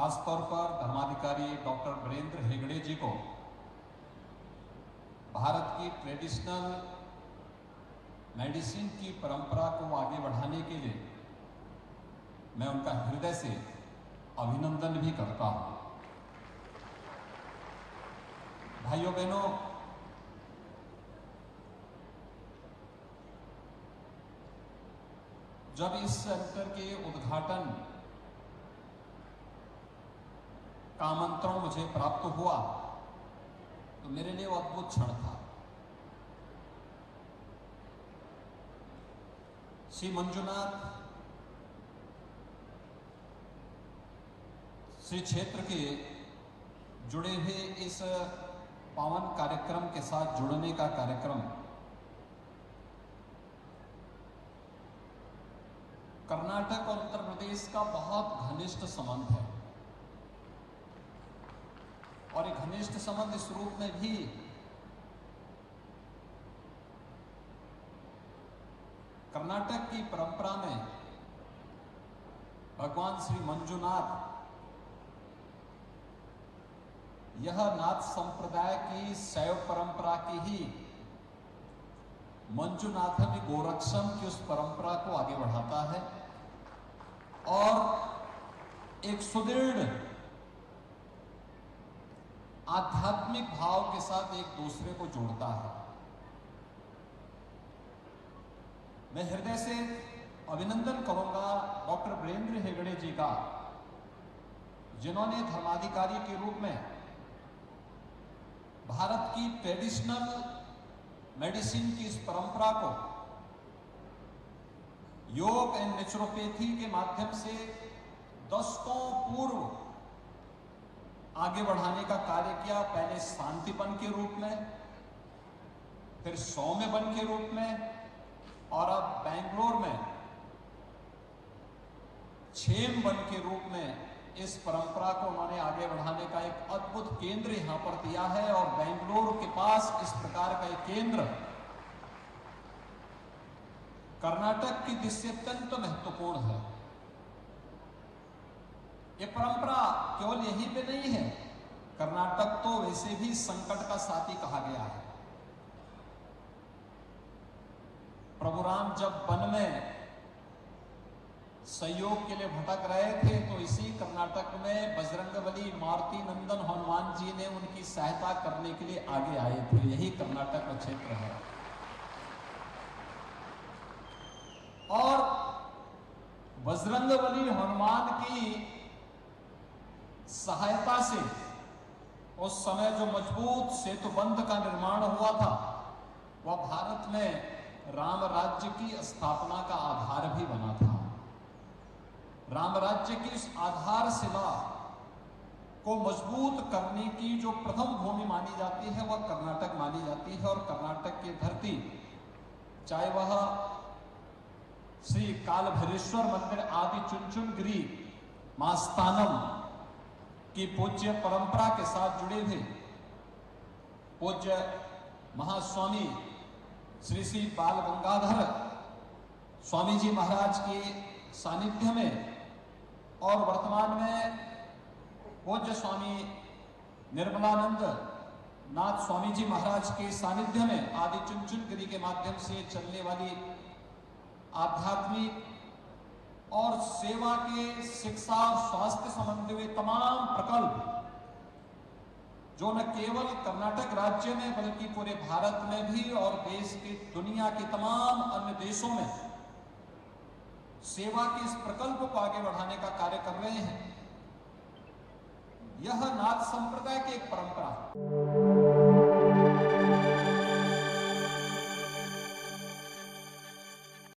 खासतौर पर धर्माधिकारी डॉक्टर वीरेंद्र हेगड़े जी को भारत की ट्रेडिशनल मेडिसिन की परंपरा को आगे बढ़ाने के लिए मैं उनका हृदय से अभिनंदन भी करता हूं। भाइयों बहनों, जब इस सेंटर के उद्घाटन का आमंत्रण मुझे प्राप्त हुआ तो मेरे लिए वो अद्भुत क्षण था। श्री मंजुनाथ श्री क्षेत्र के जुड़े हुए इस पावन कार्यक्रम के साथ जुड़ने का कार्यक्रम कर्नाटक और उत्तर प्रदेश का बहुत घनिष्ठ संबंध है और एक घनिष्ठ संबंध इस रूप में भी कर्नाटक की परंपरा में भगवान श्री मंजुनाथ यह नाथ संप्रदाय की शैव परंपरा की ही मंजुनाथम गोरक्षम की उस परंपरा को आगे बढ़ाता है और एक सुदृढ़ आध्यात्मिक भाव के साथ एक दूसरे को जोड़ता है। मैं हृदय से अभिनंदन करूंगा डॉक्टर वीरेंद्र हेगड़े जी का, जिन्होंने धर्माधिकारी के रूप में भारत की ट्रेडिशनल मेडिसिन की इस परंपरा को योग एंड नेचुरोपैथी के माध्यम से दशकों पूर्व आगे बढ़ाने का कार्य किया। पहले शांतिवन के रूप में, फिर सौम्यवन के रूप में और अब बेंगलोर में क्षेमवन के रूप में इस परंपरा को उन्होंने आगे बढ़ाने का एक अद्भुत केंद्र यहां पर दिया है। और बेंगलोर के पास इस प्रकार का एक केंद्र कर्नाटक की दृष्टि अत्यंत महत्वपूर्ण है। ये परंपरा केवल यहीं पे नहीं है, कर्नाटक तो वैसे भी संकट का साथी कहा गया है। प्रभु राम जब वन में सहयोग के लिए भटक रहे थे तो इसी कर्नाटक में बजरंगबली मारुति नंदन हनुमान जी ने उनकी सहायता करने के लिए आगे आए थे। यही कर्नाटक का क्षेत्र है और बजरंगबली हनुमान की सहायता से उस समय जो मजबूत सेतुबंध का निर्माण हुआ था वह भारत में राम राज्य की स्थापना का आधार भी बना था। राम राज्य की इस आधारशिला को मजबूत करने की जो प्रथम भूमि मानी जाती है वह कर्नाटक मानी जाती है। और कर्नाटक की धरती, चाहे वह श्री कालभैरवेश्वर मंदिर आदि चुनचुनगिरी मास्तानम की पूज्य परंपरा के साथ जुड़े हुए पूज्य महास्वामी श्री श्री बाल गंगाधर स्वामी जी महाराज के सानिध्य में और वर्तमान में पूज्य स्वामी निर्मलानंद नाथ स्वामी जी महाराज के सानिध्य में आदि चुनचुनगिरी के माध्यम से चलने वाली आध्यात्मिक और सेवा के शिक्षा और स्वास्थ्य संबंधी हुए तमाम प्रकल्प जो न केवल कर्नाटक राज्य में बल्कि पूरे भारत में भी और देश के दुनिया के तमाम अन्य देशों में सेवा के इस प्रकल्प को आगे बढ़ाने का कार्य कर रहे हैं। यह नाथ संप्रदाय की एक परंपरा है।